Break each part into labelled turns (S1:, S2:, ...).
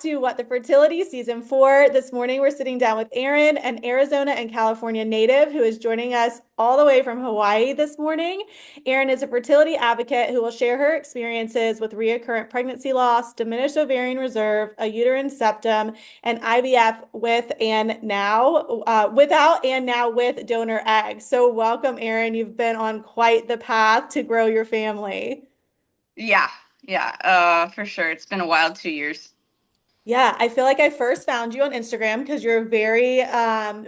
S1: to What the Fertility Season 4. This morning, we're sitting down with Erin, an Arizona and California native who is joining us all the way from Hawaii this morning. Erin is a fertility advocate who will share her experiences with recurrent pregnancy loss, diminished ovarian reserve, a uterine septum, and IVF without and now with donor eggs. So, welcome, Erin. You've been on quite the path to grow your family.
S2: Yeah, yeah, for sure. It's been a wild 2 years.
S1: Yeah, I feel like I first found you on Instagram because you're very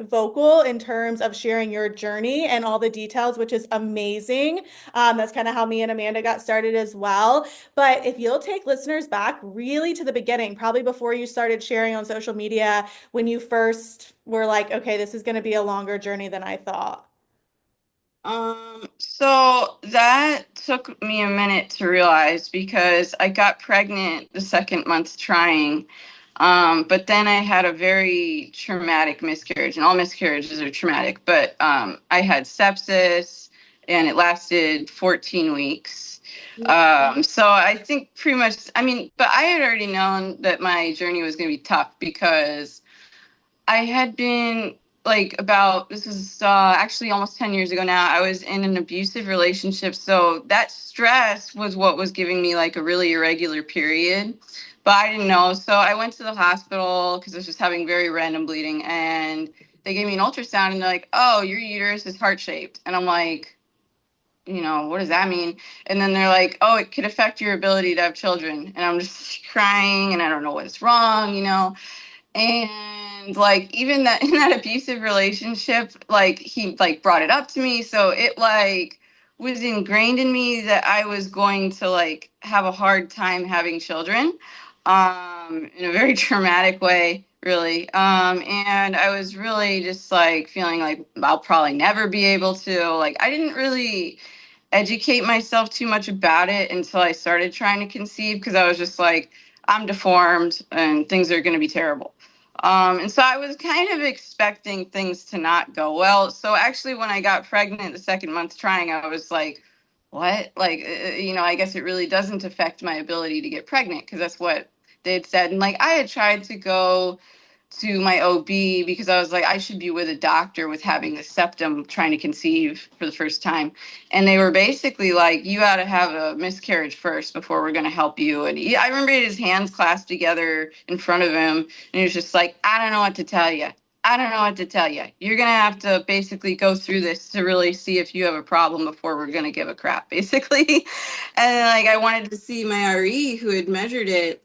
S1: vocal in terms of sharing your journey and all the details, which is amazing. That's kind of how me and Amanda got started as well. But if you'll take listeners back really to the beginning, probably before you started sharing on social media, when you first were like, okay, this is going to be a longer journey than I thought.
S2: So that took me a minute to realize because I got pregnant the second month trying. But then I had a very traumatic miscarriage, and all miscarriages are traumatic, but I had sepsis and it lasted 14 weeks. So I think pretty much, I mean, but I had already known that my journey was going to be tough because I had been like about this was actually almost 10 years ago now. I was in an abusive relationship, so that stress was what was giving me like a really irregular period. But I didn't know, so I went to the hospital because I was just having very random bleeding, and they gave me an ultrasound, and they're like, "Oh, your uterus is heart shaped," and I'm like, what does that mean? And then they're like, "Oh, it could affect your ability to have children," and I'm just crying, and I don't know what's wrong. And like even that in that abusive relationship, like he like brought it up to me, so it like was ingrained in me that I was going to like have a hard time having children, in a very traumatic way, really. And I was really just like feeling like I'll probably never be able to. Like I didn't really educate myself too much about it until I started trying to conceive because I was just like, I'm deformed and things are going to be terrible. And so I was kind of expecting things to not go well. So actually, when I got pregnant the second month trying, I was like, what? Like, I guess it really doesn't affect my ability to get pregnant because that's what they had said. And like, I had tried to go to my OB because I was like, I should be with a doctor with having a septum trying to conceive for the first time. And they were basically like, you ought to have a miscarriage first before we're going to help you. And I remember he had his hands clasped together in front of him. And he was just like, I don't know what to tell you. I don't know what to tell you. You're going to have to basically go through this to really see if you have a problem before we're going to give a crap, basically. And like, I wanted to see my RE who had measured it,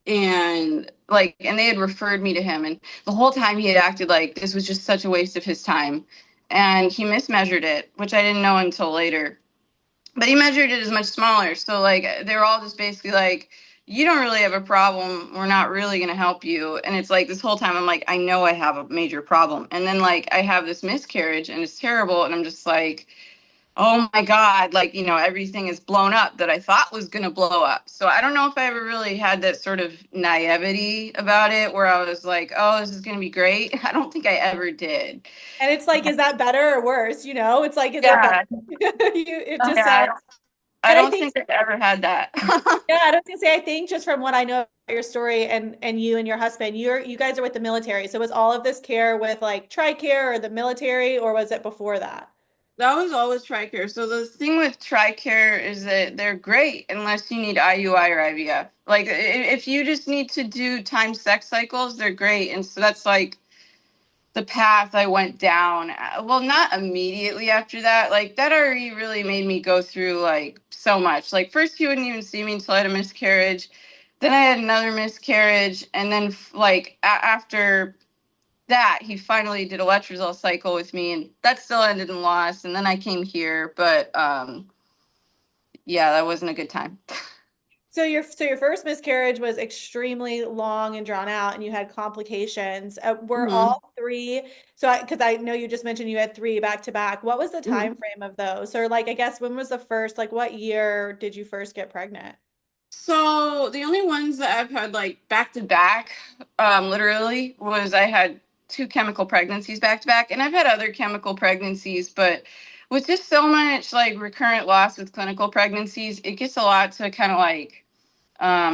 S2: and they had referred me to him, and the whole time he had acted like this was just such a waste of his time, and he mismeasured it, which I didn't know until later, but he measured it as much smaller, so like they were all just basically like, you don't really have a problem, we're not really going to help you. And it's like this whole time I'm like, I know I have a major problem, and then like I have this miscarriage and it's terrible, and I'm just like, oh my God, like, everything is blown up that I thought was going to blow up. So I don't know if I ever really had that sort of naivety about it where I was like, oh, this is going to be great. I don't think I ever did.
S1: And it's like, is that better or worse? It's like, is it better?
S2: Yeah.
S1: It just
S2: Yeah.
S1: sounds,
S2: I
S1: and I
S2: don't
S1: think
S2: think I ever had that.
S1: yeah, I was gonna say, I think just from what I know about your story and you and your husband, you guys are with the military. So was all of this care with like TRICARE or the military, or was it before that?
S2: That was always TRICARE. So the thing with TRICARE is that they're great unless you need IUI or IVF. Like if you just need to do timed sex cycles, they're great. And so that's like the path I went down. Well, not immediately after that. Like that already really made me go through like so much. Like first he wouldn't even see me until I had a miscarriage. Then I had another miscarriage, and then like after that, he finally did a letrozole cycle with me, and that still ended in loss. And then I came here, but yeah, that wasn't a good time.
S1: So your first miscarriage was extremely long and drawn out, and you had complications. Were
S2: hmm
S1: all three? So because I know you just mentioned you had three back to back. What was the time frame of those? Or like, I guess when was the first? Like, what year did you first get pregnant?
S2: So the only ones that I've had like back to back, literally, was I had two chemical pregnancies back to back, and I've had other chemical pregnancies, but with just so much like recurrent loss with clinical pregnancies, it gets a lot to kind of like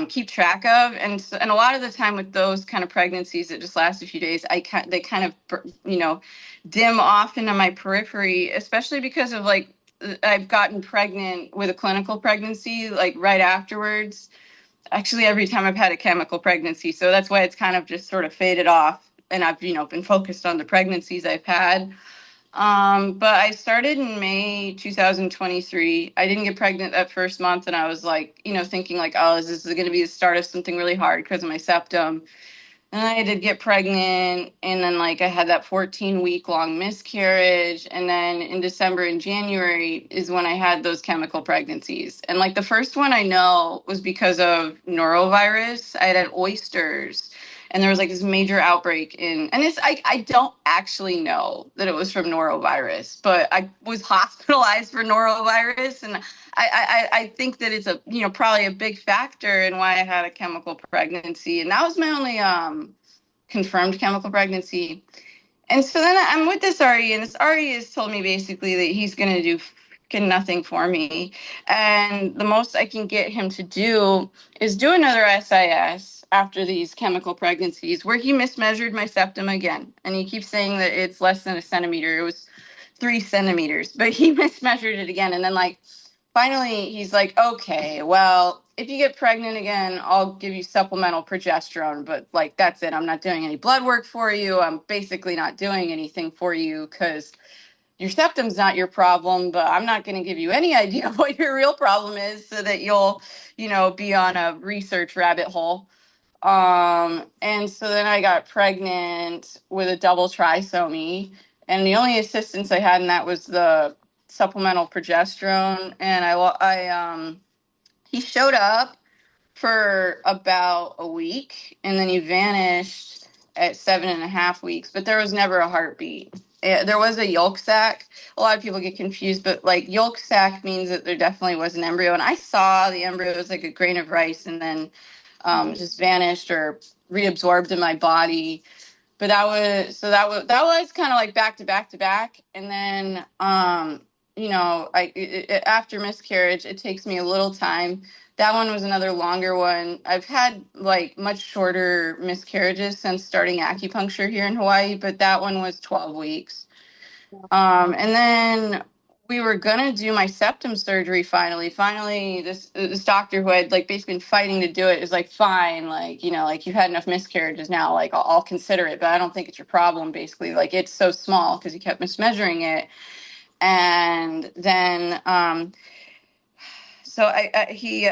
S2: keep track of. And a lot of the time with those kind of pregnancies that just last a few days, they kind of, dim off into my periphery, especially because of like, I've gotten pregnant with a clinical pregnancy, like right afterwards. Actually, every time I've had a chemical pregnancy. So that's why it's kind of just sort of faded off. And I've, been focused on the pregnancies I've had. But I started in May 2023. I didn't get pregnant that first month, and I was like, thinking like, oh, is this going to be the start of something really hard because of my septum? And I did get pregnant, and then like I had that 14-week long miscarriage, and then in December and January is when I had those chemical pregnancies. And like the first one I know was because of norovirus. I had oysters, and there was like this major outbreak and I don't actually know that it was from norovirus, but I was hospitalized for norovirus, and I think that it's a probably a big factor in why I had a chemical pregnancy, and that was my only confirmed chemical pregnancy. And so then I'm with this RE, and this RE has told me basically that he's going to do fucking nothing for me, and the most I can get him to do is do another SIS after these chemical pregnancies, where he mismeasured my septum again, and he keeps saying that it's less than a centimeter. It was 3 centimeters, but he mismeasured it again, and then like finally he's like, okay, well, if you get pregnant again, I'll give you supplemental progesterone, but like that's it. I'm not doing any blood work for you. I'm basically not doing anything for you because your septum's not your problem, but I'm not going to give you any idea of what your real problem is so that you'll, be on a research rabbit hole. And so then I got pregnant with a double trisomy, and the only assistance I had in that was the supplemental progesterone. And he showed up for about a week, and then he vanished at 7.5 weeks, but there was never a heartbeat. There was a yolk sac. A lot of people get confused, but like yolk sac means that there definitely was an embryo, and I saw the embryo was like a grain of rice, and then just vanished or reabsorbed in my body. But that was kind of like back to back to back, and then after miscarriage, it takes me a little time. That one was another longer one. I've had like much shorter miscarriages since starting acupuncture here in Hawaii, but that one was 12 weeks. And then we were gonna do my septum surgery finally. Finally, this doctor who had like basically been fighting to do it is like, fine, like like you've had enough miscarriages now, like I'll consider it, but I don't think it's your problem. Basically, like it's so small because he kept mismeasuring it, and then so he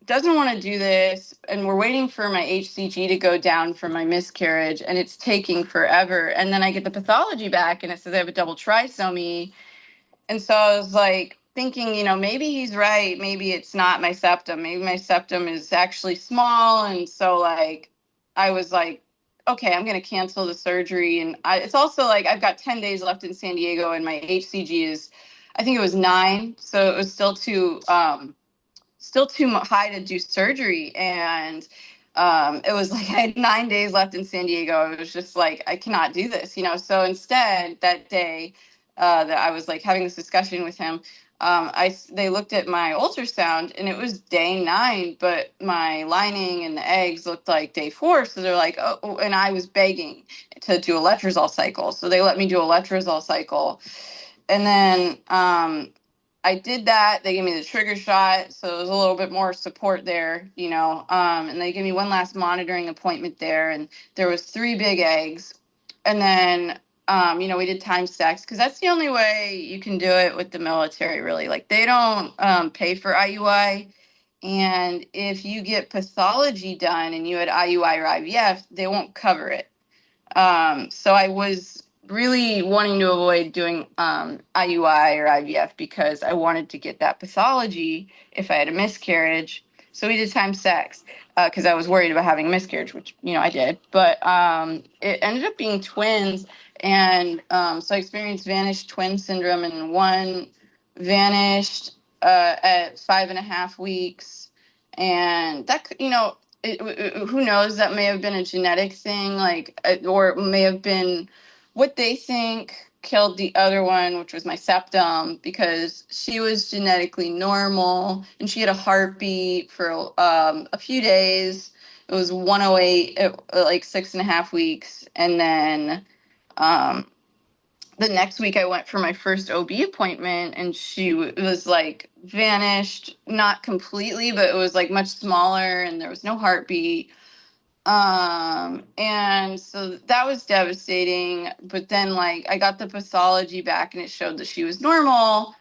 S2: doesn't want to do this, and we're waiting for my HCG to go down for my miscarriage, and it's taking forever. And then I get the pathology back, and it says I have a double trisomy. And so I was like thinking, maybe he's right. Maybe it's not my septum. Maybe my septum is actually small. And so like, I was like, okay, I'm going to cancel the surgery. And it's also like, I've got 10 days left in San Diego, and my HCG is, I think it was 9. So it was still too high to do surgery. And it was like I had 9 days left in San Diego. It was just like, I cannot do this. So instead that day that I was like having this discussion with him, they looked at my ultrasound, and it was day 9, but my lining and the eggs looked like day 4. So they're like, oh, and I was begging to do a letrozole cycle, so they let me do a letrozole cycle. And then I did that. They gave me the trigger shot, so there was a little bit more support there, and they gave me one last monitoring appointment there, and there was 3 big eggs. And then we did time stacks, because that's the only way you can do it with the military, really. Like, they don't pay for IUI, and if you get pathology done and you had IUI or IVF, they won't cover it. So I was really wanting to avoid doing IUI or IVF because I wanted to get that pathology if I had a miscarriage. So we did time sex because I was worried about having a miscarriage, which, I did. But it ended up being twins. And so I experienced vanished twin syndrome, and one vanished at 5.5 weeks. And that, who knows, that may have been a genetic thing, like, or it may have been what they think killed the other one, which was my septum, because she was genetically normal and she had a heartbeat for a few days. It was 108, like 6.5 weeks. And then um, the next week I went for my first OB appointment and she was like vanished, not completely, but it was like much smaller and there was no heartbeat. And so that was devastating. But then like I got the pathology back and it showed that she was normal.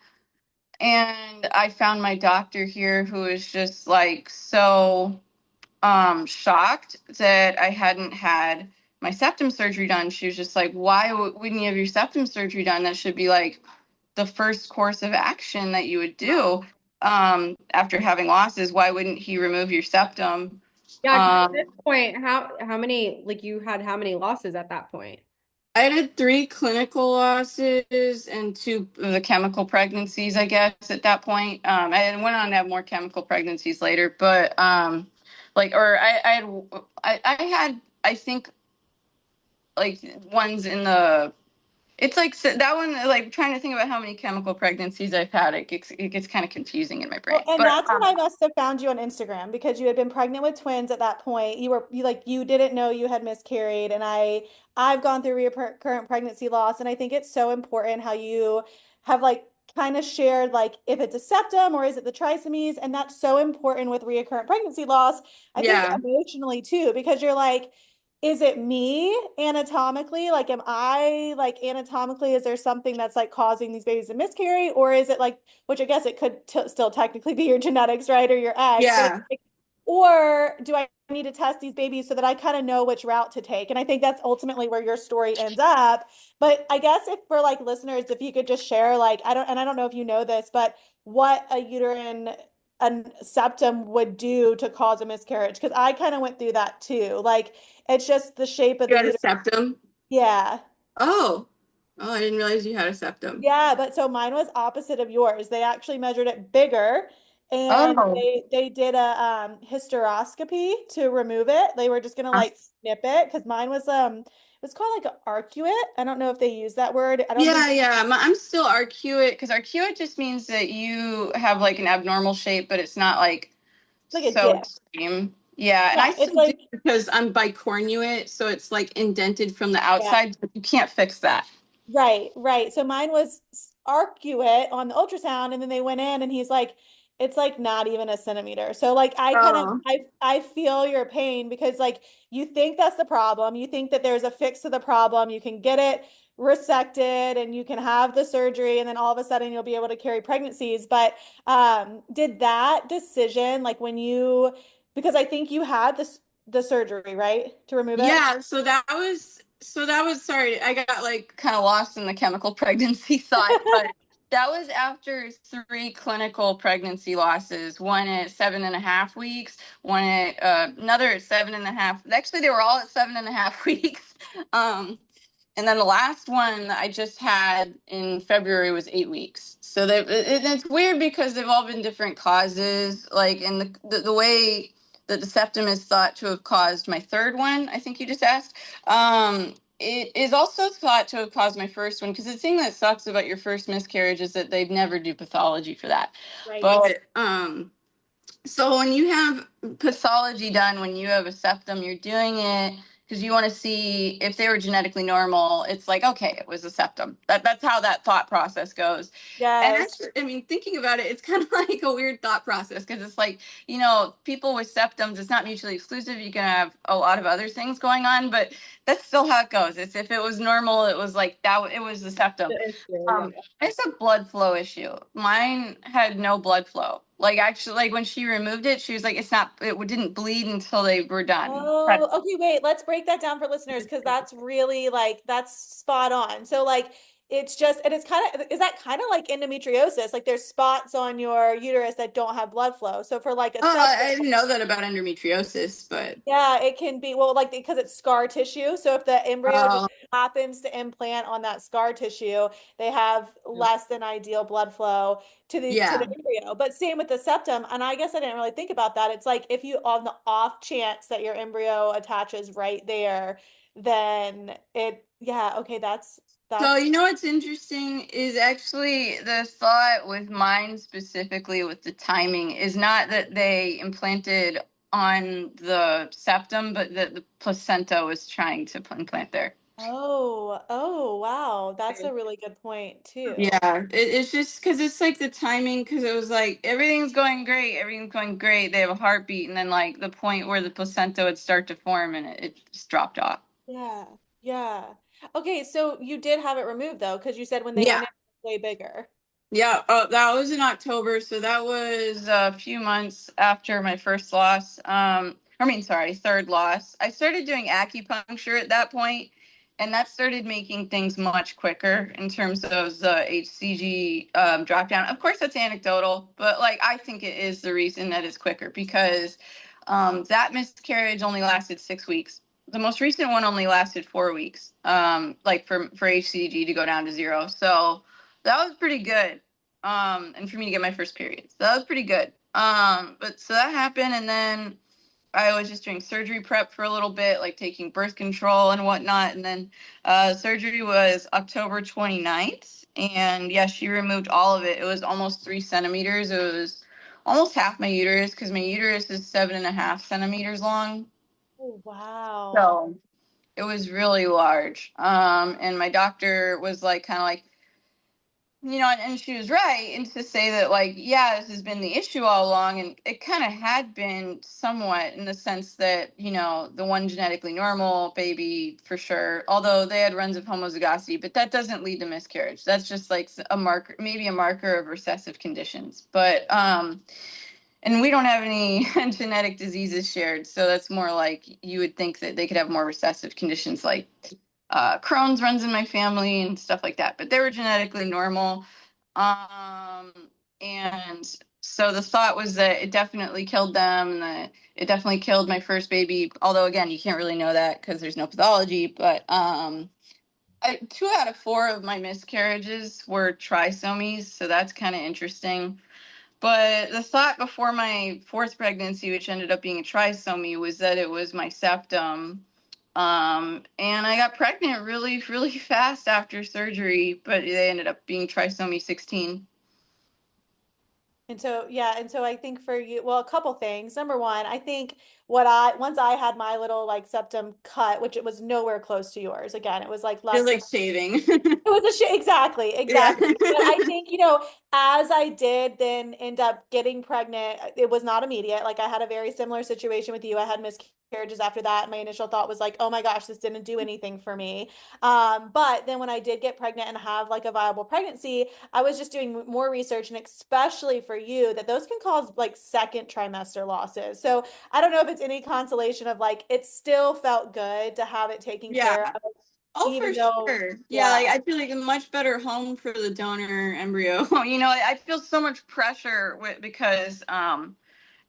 S2: And I found my doctor here who was just like so shocked that I hadn't had my septum surgery done. She was just like, why wouldn't you have your septum surgery done? That should be like the first course of action that you would do after having losses. Why wouldn't he remove your septum?
S3: Yeah, because at this
S2: Um,
S3: point, how many like you had how many losses at that point?
S2: I had three clinical losses and two of the chemical pregnancies, I guess, at that point. I went on to have more chemical pregnancies later, but like, or I had, I think, like ones in the, it's like that one, like trying to think about how many chemical pregnancies I've had, it gets kind of confusing in my
S1: Well,
S2: brain.
S1: and
S2: But
S1: that's when I must have found you on Instagram because you had been pregnant with twins at that point. You didn't know you had miscarried, and I've gone through recurrent pregnancy loss, and I think it's so important how you have like kind of shared like if it's a septum or is it the trisomies, and that's so important with recurrent pregnancy loss. I think
S2: yeah,
S1: emotionally too, because you're like, is it me anatomically? Like, am I like anatomically, is there something that's like causing these babies to miscarry, or is it like which I guess it could still technically be your genetics, right? Or your eggs, but it's
S2: yeah,
S1: like, or do I need to test these babies so that I kind of know which route to take? And I think that's ultimately where your story ends up. But I guess if for like listeners, if you could just share, like, I don't know if you know this, but what a uterine a septum would do to cause a miscarriage. Because I kind of went through that too. Like, it's just the shape of
S2: you
S1: the
S2: had a
S1: uterus.
S2: septum.
S1: Yeah.
S2: Oh, oh, I didn't realize you had a septum.
S1: Yeah, but so mine was opposite of yours. They actually measured it bigger and
S2: Oh,
S1: they did a hysteroscopy to remove it. They were just gonna like snip it because mine was it was called like an arcuate. I don't know if they use that word. I don't think
S2: yeah, yeah. I'm still arcuate because arcuate just means that you have like an abnormal shape, but it's not like
S1: like a
S2: so
S1: dip.
S2: extreme. Yeah, and I
S1: Yeah, it's
S2: still do
S1: like
S2: because I'm bicornuate, so it's like indented from the
S1: yeah.
S2: outside, but you can't fix that.
S1: Right, right. So mine was arcuate on the ultrasound, and then they went in, and he's like, it's like not even a centimeter. So like I kind of
S2: Oh,
S1: I feel your pain because like you think that's the problem. You think that there's a fix to the problem. You can get it resected and you can have the surgery, and then all of a sudden you'll be able to carry pregnancies. But did that decision like when you because I think you had this the surgery, right? To remove it?
S2: yeah, so that was sorry, I got like kind of lost in the chemical pregnancy thought, but that was after three clinical pregnancy losses, one at 7.5 weeks, one at another at 7.5. Actually, they were all at 7.5 weeks. Um, and then the last one that I just had in February was 8 weeks. So it's weird because they've all been different causes. Like, in the way that the septum is thought to have caused my third one, I think you just asked. It is also thought to have caused my first one because the thing that sucks about your first miscarriage is that they'd never do pathology for that.
S1: Right.
S2: But so when you have pathology done, when you have a septum, you're doing it because you want to see if they were genetically normal. It's like, okay, it was a septum. That's how that thought process goes. And
S1: Yes.
S2: actually, I mean, thinking about it, it's kind of like a weird thought process because it's like, people with septums, it's not mutually exclusive. You can have a lot of other things going on, but that's still how it goes. It's if it was normal, it was like that, it was the septum.
S3: The issue, yeah.
S2: It's a blood flow issue. Mine had no blood flow. Like, actually, like when she removed it, she was like, it didn't bleed until they were done.
S1: Oh, okay, wait, let's break that down for listeners because that's really like that's spot on. So like it's just and it's kind of is that kind of like endometriosis? Like there's spots on your uterus that don't have blood flow. So for like a
S2: Oh,
S1: septum
S2: I didn't know that about endometriosis, but
S1: yeah, it can be well, like because it's scar tissue. So if the embryo just
S2: oh,
S1: happens to implant on that scar tissue, they have less than ideal blood flow to
S2: yeah.
S1: the embryo. But same with the septum, and I guess I didn't really think about that. It's like if you on the off chance that your embryo attaches right there, then Yeah, okay,
S2: So,
S1: that's
S2: what's interesting is actually the thought with mine specifically with the timing is not that they implanted on the septum, but that the placenta was trying to implant there.
S1: oh, wow. That's a really good point too.
S2: Yeah, it's just because it's like the timing, because it was like everything's going great. They have a heartbeat, and then like the point where the placenta would start to form, and it just dropped off.
S1: Yeah. Yeah. Okay, so you did have it removed though, because you said when they
S2: Yeah.
S1: went in, it was way bigger.
S2: Yeah, oh, that was in October, so that was a few months after my first loss. Sorry, third loss. I started doing acupuncture at that point, and that started making things much quicker in terms of the HCG drop down. Of course, that's anecdotal, but like I think it is the reason that it's quicker because that miscarriage only lasted 6 weeks. The most recent one only lasted 4 weeks, like for HCG to go down to zero. So that was pretty good. And for me to get my first period. So that was pretty good. But so that happened, and then I was just doing surgery prep for a little bit, like taking birth control and whatnot. And then surgery was October 29th. And yeah, she removed all of it. It was almost 3 centimeters. It was almost half my uterus because my uterus is 7.5 centimeters long.
S1: Oh, wow.
S2: So it was really large. And my doctor was like, kind of like, and she was right, and to say that, like, yeah, this has been the issue all along, and it kind of had been somewhat in the sense that, the one genetically normal baby for sure, although they had runs of homozygosity, but that doesn't lead to miscarriage. That's just like a marker, maybe a marker of recessive conditions. But, and we don't have any genetic diseases shared, so that's more like you would think that they could have more recessive conditions like Crohn's runs in my family and stuff like that, but they were genetically normal. Um, and so the thought was that it definitely killed them, and that it definitely killed my first baby. Although again, you can't really know that because there's no pathology. But 2 out of 4 of my miscarriages were trisomies, so that's kind of interesting. But the thought before my fourth pregnancy, which ended up being a trisomy, was that it was my septum. And I got pregnant really, really fast after surgery, but they ended up being trisomy 16.
S1: And so, yeah, and so I think for you, well, a couple things. Number one, I think once I had my little like septum cut, which it was nowhere close to yours. Again, it was like
S2: Feels
S1: less than.
S2: like shaving.
S1: It was a shame. Exactly,
S2: Yeah.
S1: exactly. But I think, as I did then end up getting pregnant, it was not immediate. Like I had a very similar situation with you. I had miscarriages after that. My initial thought was like, oh my gosh, this didn't do anything for me. But then when I did get pregnant and have like a viable pregnancy, I was just doing more research, and especially for you, that those can cause like second trimester losses. So I don't know if it's any consolation of like it still felt good to have it taken
S2: Yeah.
S1: care of,
S2: Oh, for
S1: even though,
S2: sure. Yeah,
S1: yeah.
S2: like I feel like a much better home for the donor embryo. I feel so much pressure because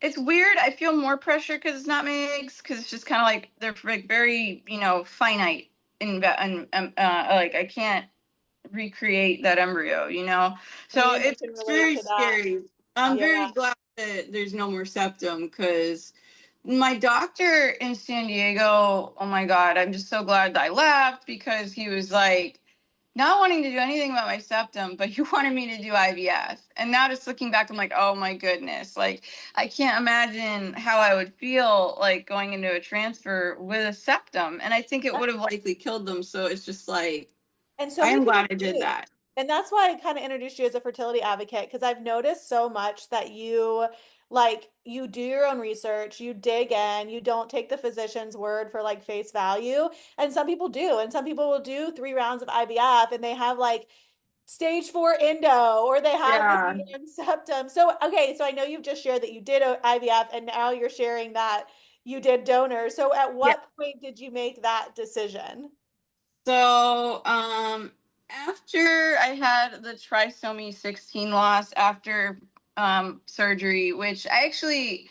S2: it's weird. I feel more pressure because it's not my eggs, because it's just kind of like they're like very, finite and like I can't recreate that embryo.
S1: Me
S2: So
S1: and you
S2: it's
S1: can relate
S2: very
S1: to that.
S2: scary. I'm
S1: Yeah.
S2: very glad that there's no more septum, because my doctor in San Diego, oh my God, I'm just so glad that I left, because he was like not wanting to do anything about my septum, but he wanted me to do IVF. And now just looking back, I'm like, oh my goodness, like I can't imagine how I would feel like going into a transfer with a septum. And I think it would have likely killed them. So it's just like,
S1: And so
S2: I
S1: many
S2: am
S1: people
S2: glad I did
S1: do.
S2: that.
S1: And that's why I kind of introduced you as a fertility advocate, because I've noticed so much that you do your own research, you dig in, you don't take the physician's word for like face value. And some people do. And some people will do 3 rounds of IVF and they have like stage 4 endo, or they have this
S2: Yeah.
S1: uterine septum. So, okay, so I know you've just shared that you did IVF and now you're sharing that you did donor. So at
S2: Yeah.
S1: what point did you make that decision?
S2: So, after I had the trisomy 16 loss after surgery, which I actually,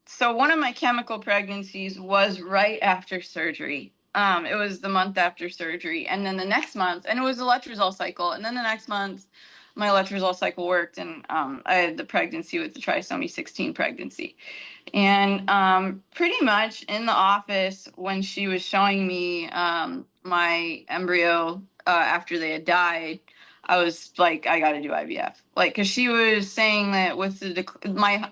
S2: so one of my chemical pregnancies was right after surgery. It was the month after surgery, and then the next month, and it was a letrozole cycle, and then the next month, my letrozole cycle worked, and I had the pregnancy with the trisomy 16 pregnancy. And pretty much in the office when she was showing me my embryo after they had died, I was like, I got to do IVF. Like, because she was saying that with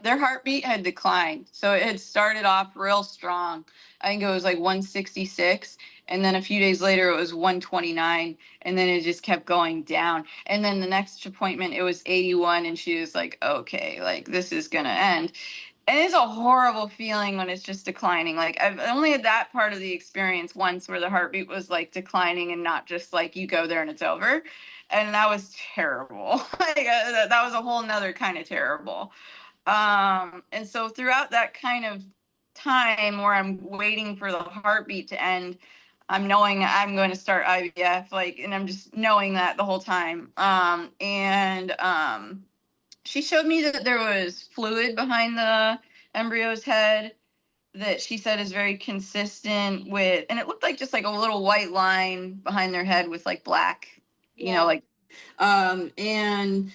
S2: their heartbeat had declined, so it had started off real strong. I think it was like 166, and then a few days later it was 129, and then it just kept going down. And then the next appointment it was 81, and she was like, okay, like this is gonna end. And it's a horrible feeling when it's just declining. Like I've only had that part of the experience once where the heartbeat was like declining and not just like you go there and it's over. And that was terrible. Like that was a whole nother kind of terrible. And so throughout that kind of time where I'm waiting for the heartbeat to end, I'm knowing I'm going to start IVF, like, and I'm just knowing that the whole time. She showed me that there was fluid behind the embryo's head that she said is very consistent with, and it looked like just like a little white line behind their head with like black,
S1: Yeah.
S2: like, and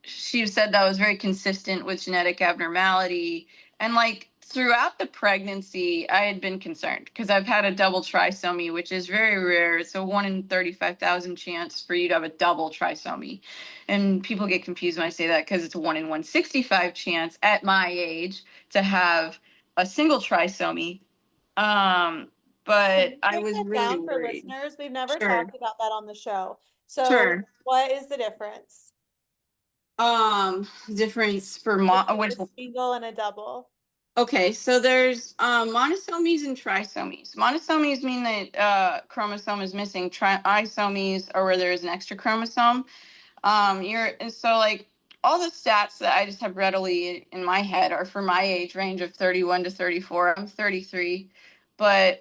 S2: she said that was very consistent with genetic abnormality. And like throughout the pregnancy, I had been concerned because I've had a double trisomy, which is very rare. It's a 1 in 35,000 chance for you to have a double trisomy. And people get confused when I say that because it's a 1 in 165 chance at my age to have a single trisomy. Um,
S1: Can
S2: but
S1: you
S2: I
S1: break
S2: was
S1: that
S2: really
S1: down for
S2: worried.
S1: listeners? We've never
S2: Sure.
S1: talked about that on the show. So
S2: Sure.
S1: what is the difference
S2: Difference for
S1: between
S2: which
S1: a single and a double?
S2: okay, so there's monosomies and trisomies. Monosomies mean that chromosome is missing. Trisomies are where there is an extra chromosome. You're and so like all the stats that I just have readily in my head are for my age range of 31 to 34. I'm 33, but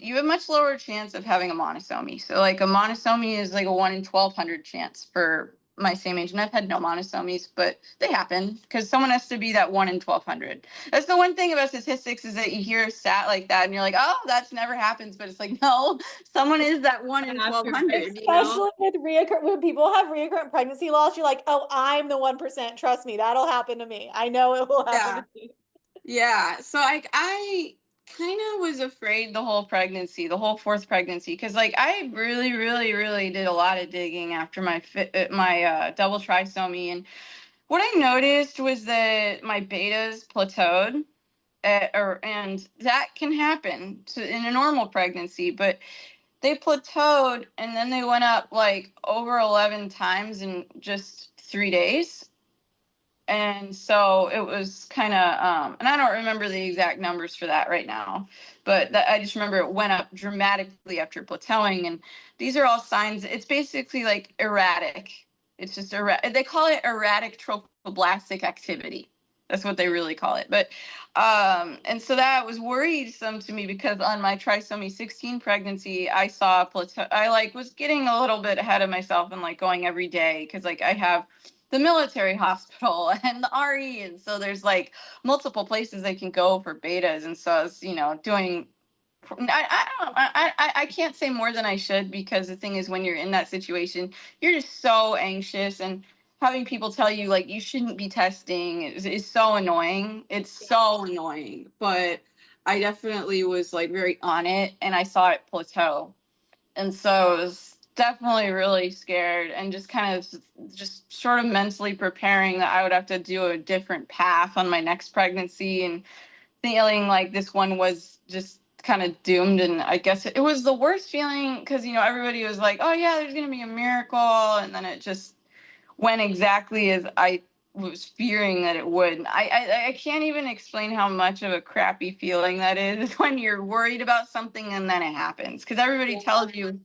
S2: you have much lower chance of having a monosomy. So like a monosomy is like a 1 in 1200 chance for my same age, and I've had no monosomies, but they happen because someone has to be that 1 in 1200. That's the one thing about statistics is that you hear a stat like that and you're like, oh, that's never happens, but it's like no, someone is that 1 in
S3: After.
S2: 1200.
S1: Especially with reoccur when people have reoccurrent pregnancy loss, you're like, oh, I'm the 1%. Trust me, that'll happen to me. I know it will happen
S2: Yeah.
S1: to me.
S2: Yeah, so I kind of was afraid the whole pregnancy, the whole fourth pregnancy, because like I really, really, really did a lot of digging after my double trisomy, and what I noticed was that my betas plateaued, and that can happen in a normal pregnancy, but they plateaued and then they went up like over 11 times in just 3 days. And so it was kind of and I don't remember the exact numbers for that right now, but I just remember it went up dramatically after plateauing. And these are all signs. It's basically like erratic. It's just erratic. They call it erratic trophoblastic activity. That's what they really call it. But and so that was worrisome to me because on my trisomy 16 pregnancy I saw a plateau. I like was getting a little bit ahead of myself and like going every day because like I have the military hospital and the RE. And so there's like multiple places they can go for betas. And so I was, doing, I can't say more than I should because the thing is, when you're in that situation, you're just so anxious and having people tell you like you shouldn't be testing is so annoying. It's so annoying. But I definitely was like very on it and I saw it plateau. And so I was definitely really scared and just kind of just sort of mentally preparing that I would have to do a different path on my next pregnancy and feeling like this one was just kind of doomed. And I guess it was the worst feeling because, everybody was like, oh, yeah, there's going to be a miracle. And then it just went exactly as I was fearing that it would. I can't even explain how much of a crappy feeling that is when you're worried about something and then it happens. Because everybody tells you,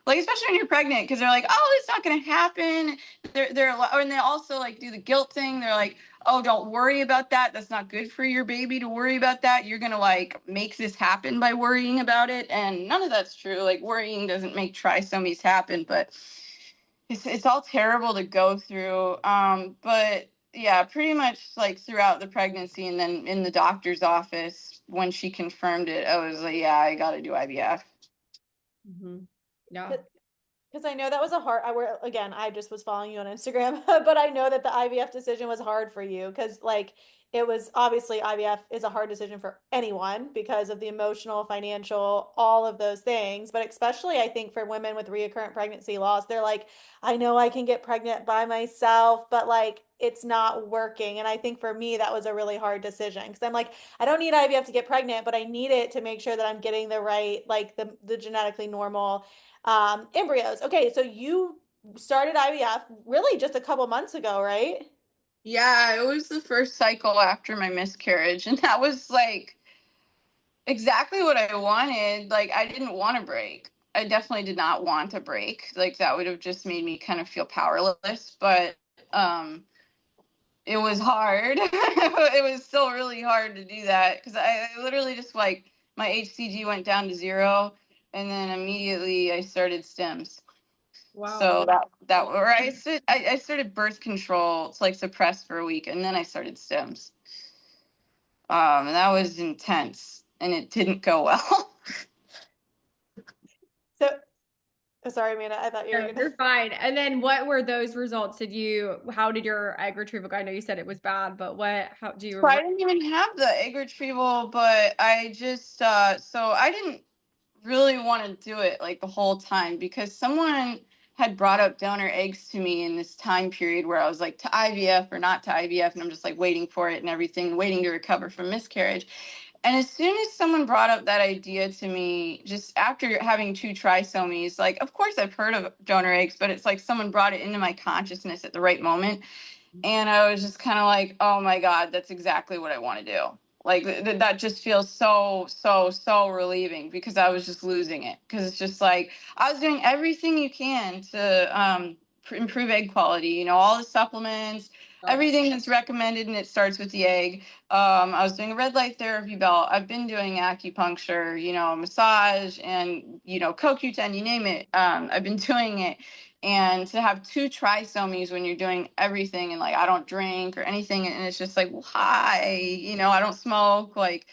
S2: like, especially when you're pregnant, because they're like, oh, it's not going to happen. And they also like do the guilt thing. They're like, oh, don't worry about that. That's not good for your baby to worry about that. You're going to like make this happen by worrying about it. And none of that's true. Like worrying doesn't make trisomies happen, but it's all terrible to go through. But yeah, pretty much like throughout the pregnancy and then in the doctor's office when she confirmed it, I was like, yeah, I got to do IVF.
S3: Yeah.
S1: Because I know that was a hard, again, I just was following you on Instagram, but I know that the IVF decision was hard for you because, like, it was obviously IVF is a hard decision for anyone because of the emotional, financial, all of those things. But especially, I think for women with recurrent pregnancy loss, they're like, I know I can get pregnant by myself, but like it's not working. And I think for me, that was a really hard decision because I'm like, I don't need IVF to get pregnant, but I need it to make sure that I'm getting the right, like the genetically normal embryos. Okay, so you started IVF really just a couple months ago, right?
S2: Yeah, it was the first cycle after my miscarriage, and that was like exactly what I wanted. Like, I didn't want to break. I definitely did not want to break. Like, that would have just made me kind of feel powerless, but um it was hard. It was still really hard to do that because I literally just like my HCG went down to 0, and then immediately I started stims.
S3: Wow.
S2: So that or I started birth control to like suppress for a week, and then I started stims. And that was intense, and it didn't go well.
S1: So, oh, sorry, Amanda, I thought you were
S3: No,
S1: gonna.
S3: you're fine. And then what were those results? How did your egg retrieval go? I know you said it was bad, but how do you
S2: So I
S3: remember?
S2: didn't even have the egg retrieval, but I just so I didn't really want to do it like the whole time because someone had brought up donor eggs to me in this time period where I was like to IVF or not to IVF, and I'm just like waiting for it and everything, waiting to recover from miscarriage. And as soon as someone brought up that idea to me, just after having 2 trisomies, like of course I've heard of donor eggs, but it's like someone brought it into my consciousness at the right moment. And I was just kind of like, oh my God, that's exactly what I want to do. Like that just feels so relieving because I was just losing it. Because it's just like I was doing everything you can to improve egg quality, all the supplements, everything that's recommended, and it starts with the egg. I was doing a red light therapy belt. I've been doing acupuncture, massage, and, CoQ10, you name it. I've been doing it. And to have 2 trisomies when you're doing everything, and like I don't drink or anything, and it's just like why, I don't smoke, like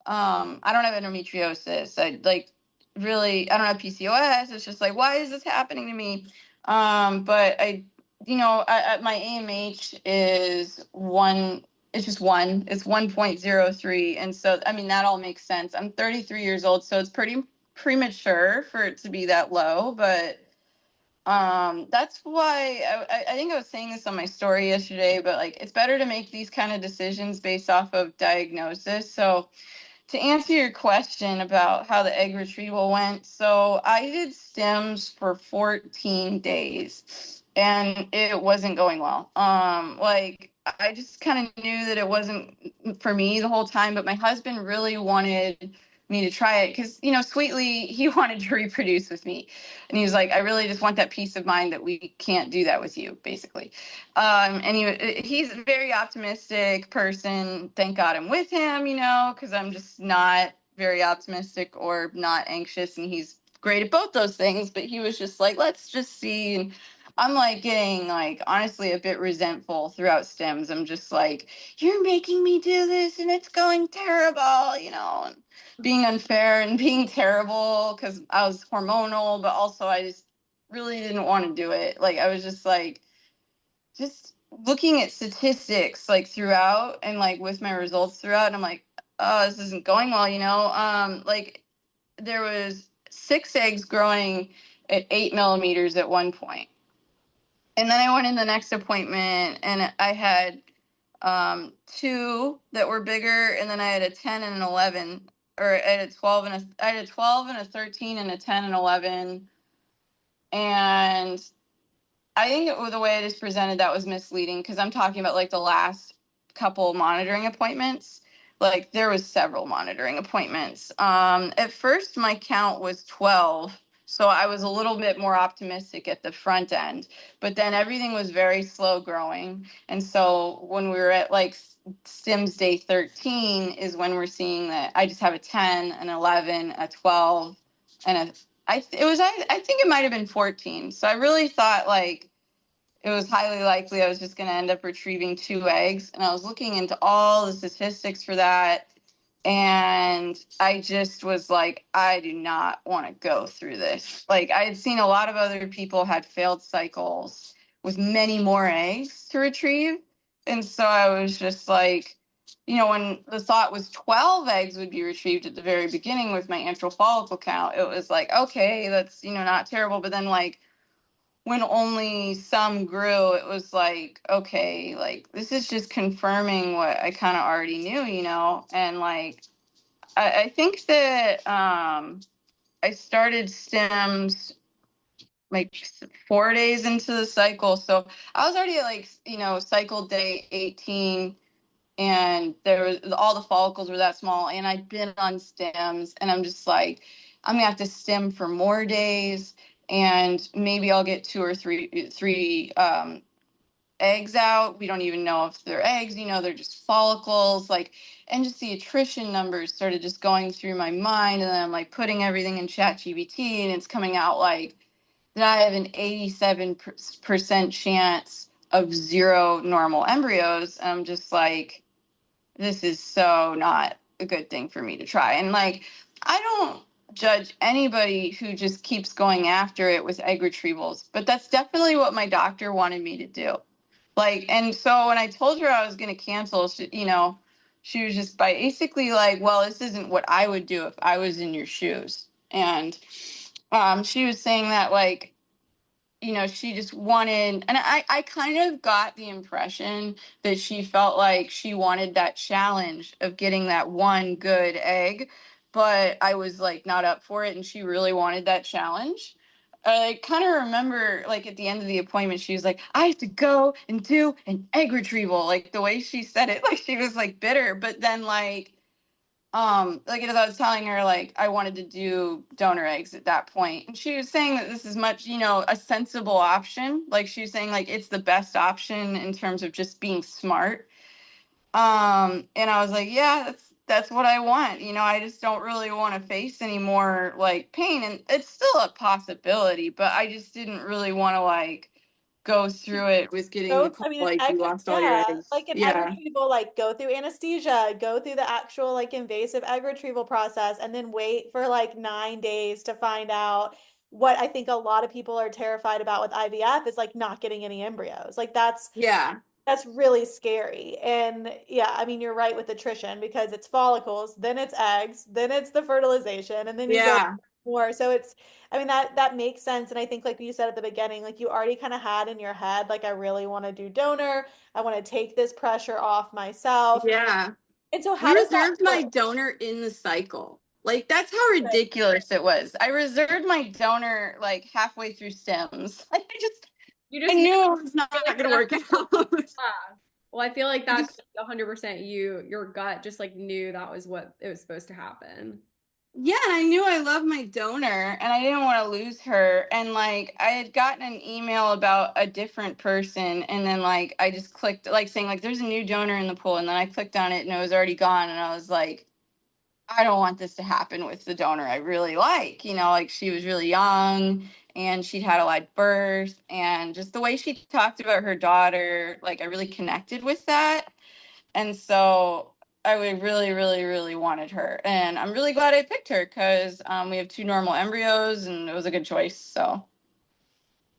S2: I don't have endometriosis, I like really I don't have PCOS. It's just like why is this happening to me? But my AMH is one. It's just one. It's 1.03, and so I mean that all makes sense. I'm 33 years old, so it's pretty premature for it to be that low, but that's why I think I was saying this on my story yesterday, but like it's better to make these kind of decisions based off of diagnosis. So to answer your question about how the egg retrieval went, so I did stims for 14 days and it wasn't going well. Like I just kind of knew that it wasn't for me the whole time, but my husband really wanted me to try it because, sweetly, he wanted to reproduce with me. And he was like, I really just want that peace of mind that we can't do that with you, basically. And he's a very optimistic person. Thank God I'm with him, because I'm just not very optimistic or not anxious. And he's great at both those things. But he was just like, let's just see. And I'm like getting like honestly a bit resentful throughout stems. I'm just like, you're making me do this and it's going terrible, and being unfair and being terrible because I was hormonal, but also I just really didn't want to do it. Like I was just like, just looking at statistics like throughout and like with my results throughout, and I'm like, oh, this isn't going well, like there was 6 eggs growing at 8 millimeters at one point. And then I went in the next appointment and I had 2 that were bigger, and then I had a 10 and an 11, or I had a 12 and I had a 12 and a 13 and a 10 and 11. And I think the way it is presented, that was misleading because I'm talking about like the last couple monitoring appointments. Like there was several monitoring appointments. At first, my count was 12, so I was a little bit more optimistic at the front end. But then everything was very slow growing, and so when we were at like Stims day 13 is when we're seeing that I just have a 10, an 11, a 12, and I think it might have been 14. So I really thought like it was highly likely I was just going to end up retrieving 2 eggs. And I was looking into all the statistics for that. And I just was like, I do not want to go through this. Like, I had seen a lot of other people had failed cycles with many more eggs to retrieve. And so I was just like, when the thought was 12 eggs would be retrieved at the very beginning with my antral follicle count, it was like, okay, that's, not terrible. But then like when only some grew, it was like, okay, like this is just confirming what I kind of already knew, and like I think that I started stems like 4 days into the cycle. So I was already at like, cycle day 18, and there was all the follicles were that small, and I'd been on stems, and I'm just like, I'm gonna have to stem for more days, and maybe I'll get two or three eggs out. We don't even know if they're eggs, they're just follicles, like, and just the attrition numbers started just going through my mind, and then I'm like putting everything in ChatGPT, and it's coming out like that I have an 87% chance of 0 normal embryos. I'm just like, this is so not a good thing for me to try. And like, I don't judge anybody who just keeps going after it with egg retrievals, but that's definitely what my doctor wanted me to do. Like, and so when I told her I was going to cancel, she was just basically like, well, this isn't what I would do if I was in your shoes. And she was saying that like, she just wanted, and I kind of got the impression that she felt like she wanted that challenge of getting that one good egg, but I was like not up for it, and she really wanted that challenge. I kind of remember like at the end of the appointment, she was like, I have to go and do an egg retrieval. Like the way she said it, like she was like bitter, but then like as I was telling her, like I wanted to do donor eggs at that point, and she was saying that this is much, a sensible option. Like she was saying, like it's the best option in terms of just being smart. And I was like, yeah, that's what I want. I just don't really want to face any more like pain, and it's still a possibility, but I just didn't really want to like go through it with getting the
S1: Go,
S2: call
S1: I mean,
S2: like you lost all your
S1: yeah,
S2: eggs.
S1: like an egg
S2: Yeah,
S1: retrieval, like go through anesthesia, go through the actual like invasive egg retrieval process, and then wait for like 9 days to find out. What I think a lot of people are terrified about with IVF is like not getting any embryos. Like
S2: yeah,
S1: that's really scary. And yeah, I mean, you're right with attrition because it's follicles, then it's eggs, then it's the fertilization, and then you go
S2: yeah,
S1: more. So I mean, that makes sense. And I think, like you said at the beginning, like you already kind of had in your head, like, I really want to do donor. I want to take this pressure off myself.
S2: yeah.
S1: And so,
S2: We
S1: how does that
S2: reserved my
S1: feel?
S2: donor in the cycle. Like that's how ridiculous it was. I reserved my donor like halfway through stems. Like
S3: You
S2: I
S3: just knew.
S2: knew it was not
S3: I feel like
S2: going to
S3: that's
S2: work out.
S3: yeah. Well, I feel like
S2: I
S3: that's
S2: just
S3: 100% you, your gut just like knew that was what it was supposed to happen.
S2: Yeah, and I knew I loved my donor, and I didn't want to lose her. And like I had gotten an email about a different person, and then like I just clicked like saying like there's a new donor in the pool, and then I clicked on it and it was already gone, and I was like, I don't want this to happen with the donor I really like. Like she was really young, and she'd had a live birth, and just the way she talked about her daughter, like I really connected with that. And so I would really, really, really wanted her. And I'm really glad I picked her because we have 2 normal embryos, and it was a good choice. So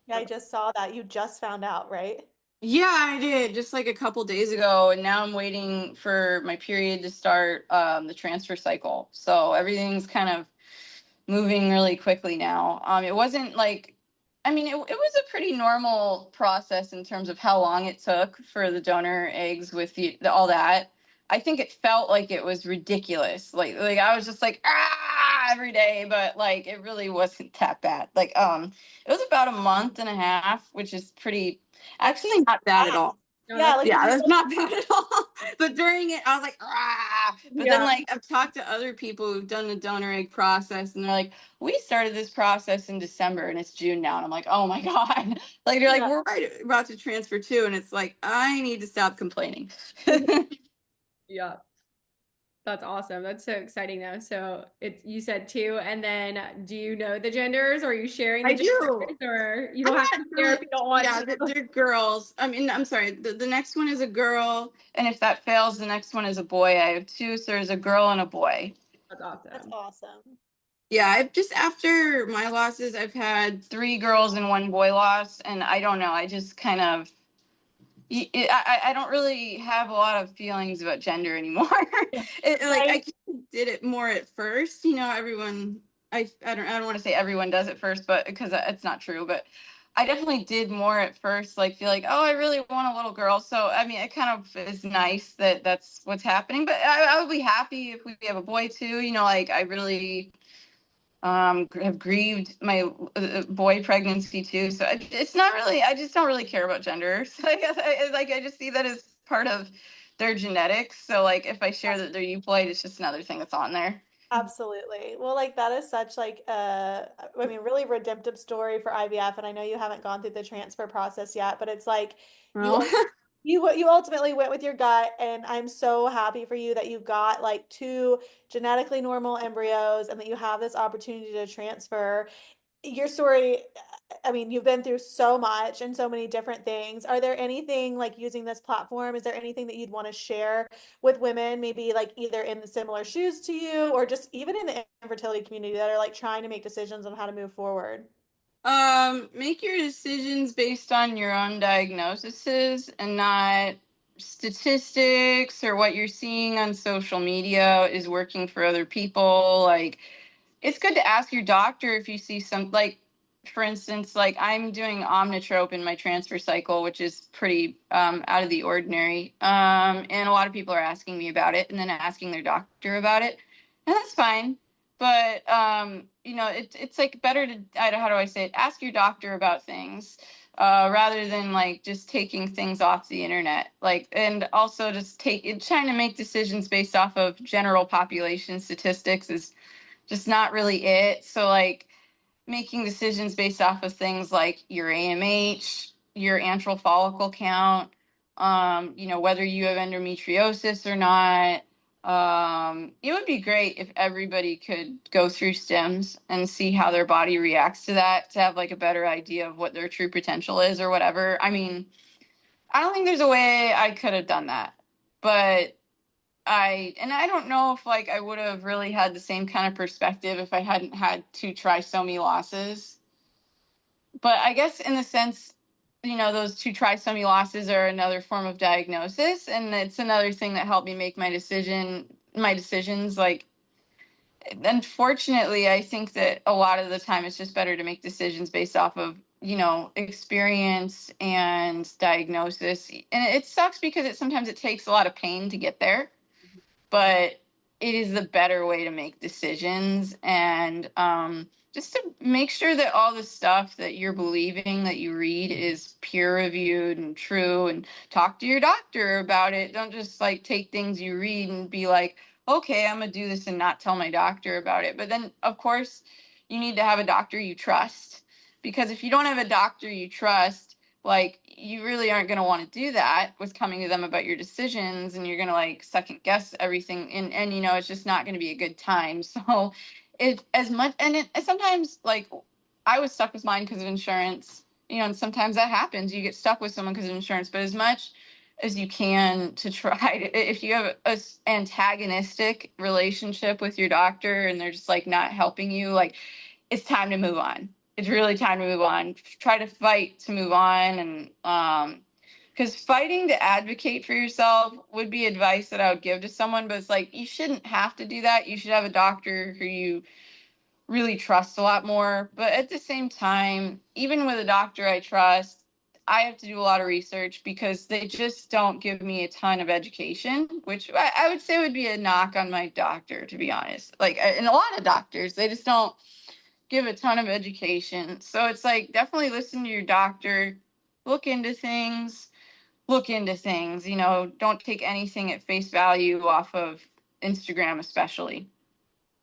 S1: Yeah, I just saw that. You just found out, right?
S2: yeah, I did just like a couple days ago, and now I'm waiting for my period to start the transfer cycle. So everything's kind of moving really quickly now. It wasn't like, I mean, it was a pretty normal process in terms of how long it took for the donor eggs with all that. I think it felt like it was ridiculous. Like I was just like every day, but like it really wasn't that bad. Like it was about a month and a half, which is pretty
S1: That's
S2: actually not bad at all.
S3: No,
S1: yeah,
S3: that's
S1: like if
S2: Yeah,
S1: you
S2: that's not bad at all. But during it, I was like, ah. But then,
S3: yeah.
S2: like, I've talked to other people who've done the donor egg process, and they're like, we started this process in December, and it's June now. And I'm like, oh my God. Like, they're like,
S1: yeah.
S2: we're right about to transfer too. And it's like, I need to stop complaining.
S3: Yeah. That's awesome. That's so exciting though. So it's you said two, and then do you know the genders? Or are you sharing the
S2: I do.
S3: genders, or you
S2: I'm
S3: don't have
S2: not
S3: to share
S2: really,
S3: if you don't want
S2: yeah,
S3: to?
S2: they're girls. I mean, I'm sorry. The next one is a girl. And if that fails, the next one is a boy. I have two. So there's a girl and a boy.
S3: That's
S1: That's
S3: awesome.
S1: awesome.
S2: Yeah, I've just after my losses, I've had 3 girls and 1 boy loss, and I don't know. I just kind of I don't really have a lot of feelings about gender anymore. Like I
S1: Right.
S2: kind of did it more at first, everyone. I don't want to say everyone does it first, but because it's not true. But I definitely did more at first. Like feel like, oh, I really want a little girl. So I mean, it kind of is nice that that's what's happening. But I would be happy if we have a boy too. Like I really have grieved my boy pregnancy too. So it's not really, I just don't really care about gender. So I guess I just see that as part of their genetics. So like if I share that they're euploid, it's just another thing that's on there.
S1: Absolutely. Well, like that is such like I mean, really redemptive story for IVF, and I know you haven't gone through the transfer process yet, but it's like you
S2: Well,
S1: you ultimately went with your gut, and I'm so happy for you that you got like two genetically normal embryos and that you have this opportunity to transfer. Your story, I mean, you've been through so much and so many different things. Are there anything like using this platform? Is there anything that you'd want to share with women, maybe like either in the similar shoes to you or just even in the infertility community that are like trying to make decisions on how to move forward?
S2: make your decisions based on your own diagnoses and not statistics or what you're seeing on social media is working for other people. Like it's good to ask your doctor if you see some, like for instance, like I'm doing omnitrope in my transfer cycle, which is pretty out of the ordinary, and a lot of people are asking me about it and then asking their doctor about it, and that's fine. But it's like better to, how do I say it, ask your doctor about things rather than like just taking things off the internet, like, and also just trying to make decisions based off of general population statistics is just not really it. So like making decisions based off of things like your AMH, your antral follicle count, whether you have endometriosis or not. It would be great if everybody could go through STEMs and see how their body reacts to that, to have like a better idea of what their true potential is or whatever. I mean, I don't think there's a way I could have done that, but I don't know if like I would have really had the same kind of perspective if I hadn't had two trisomy losses. But I guess in the sense, those two trisomy losses are another form of diagnosis, and it's another thing that helped me make my decisions. Like, unfortunately, I think that a lot of the time it's just better to make decisions based off of experience and diagnosis, and it sucks because sometimes it takes a lot of pain to get there, but it is the better way to make decisions. And just to make sure that all the stuff that you're believing that you read is peer reviewed and true, and talk to your doctor about it. Don't just like take things you read and be like, okay, I'm going to do this and not tell my doctor about it. But then, of course, you need to have a doctor you trust, because if you don't have a doctor you trust, like you really aren't going to want to do that with coming to them about your decisions, and you're going to like second guess everything, and it's just not going to be a good time. So it as much, and sometimes like I was stuck with mine because of insurance, and sometimes that happens, you get stuck with someone because of insurance. But as much as you can to try to, if you have a antagonistic relationship with your doctor and they're just like not helping you, like it's time to move on. It's really time to move on. Try to fight to move on. And because fighting to advocate for yourself would be advice that I would give to someone, but it's like you shouldn't have to do that. You should have a doctor who you really trust a lot more. But at the same time, even with a doctor I trust, I have to do a lot of research because they just don't give me a ton of education, which I would say would be a knock on my doctor, to be honest. Like, and a lot of doctors, they just don't give a ton of education. So it's like definitely listen to your doctor, look into things, don't take anything at face value off of Instagram, especially.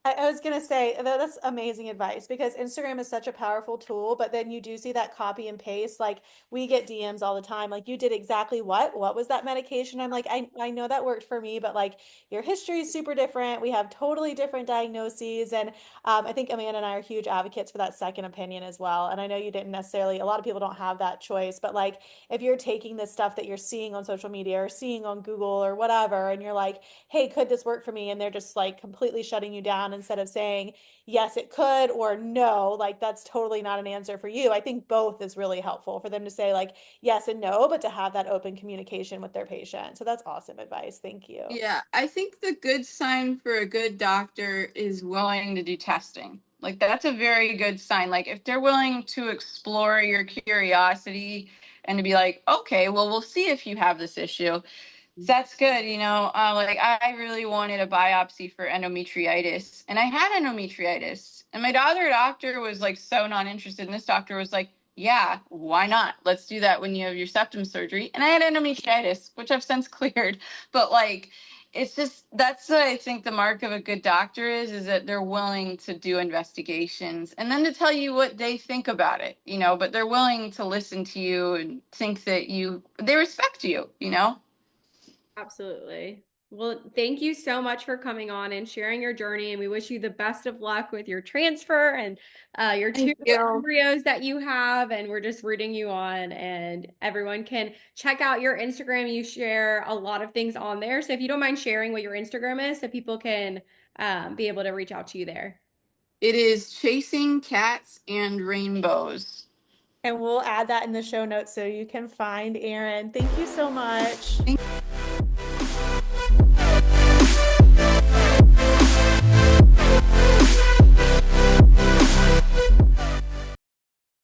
S1: I was gonna say that's amazing advice because Instagram is such a powerful tool, but then you do see that copy and paste. Like we get DMs all the time, like you did exactly what? What was that medication? I'm like, I know that worked for me, but like your history is super different. We have totally different diagnoses, and I think Amanda and I are huge advocates for that second opinion as well. And I know you didn't necessarily. A lot of people don't have that choice, but like if you're taking this stuff that you're seeing on social media or seeing on Google or whatever, and you're like, hey, could this work for me? And they're just like completely shutting you down around instead of saying, yes, it could, or no, like that's totally not an answer for you. I think both is really helpful for them to say like yes and no, but to have that open communication with their patient. So that's awesome advice. Thank you.
S2: Yeah, I think the good sign for a good doctor is willing to do testing. Like that's a very good sign. Like if they're willing to explore your curiosity and to be like, okay, well, we'll see if you have this issue. That's good. Like I really wanted a biopsy for endometriitis, and I had endometriitis. And my other doctor was like so not interested. And this doctor was like, yeah, why not? Let's do that when you have your septum surgery. And I had endometriitis, which I've since cleared. But like, it's just that's what I think the mark of a good doctor is that they're willing to do investigations and then to tell you what they think about it, but they're willing to listen to you and think that they respect you.
S3: Absolutely. Well, thank you so much for coming on and sharing your journey. And we wish you the best of luck with your transfer and your two
S2: Thank you.
S3: embryos that you have. And we're just rooting you on. And everyone can check out your Instagram. You share a lot of things on there. So if you don't mind sharing what your Instagram is, so people can be able to reach out to you there.
S2: It is Chasing Cats and Rainbows.
S1: And we'll add that in the show notes so you can find Erin. Thank you so much.
S2: Thank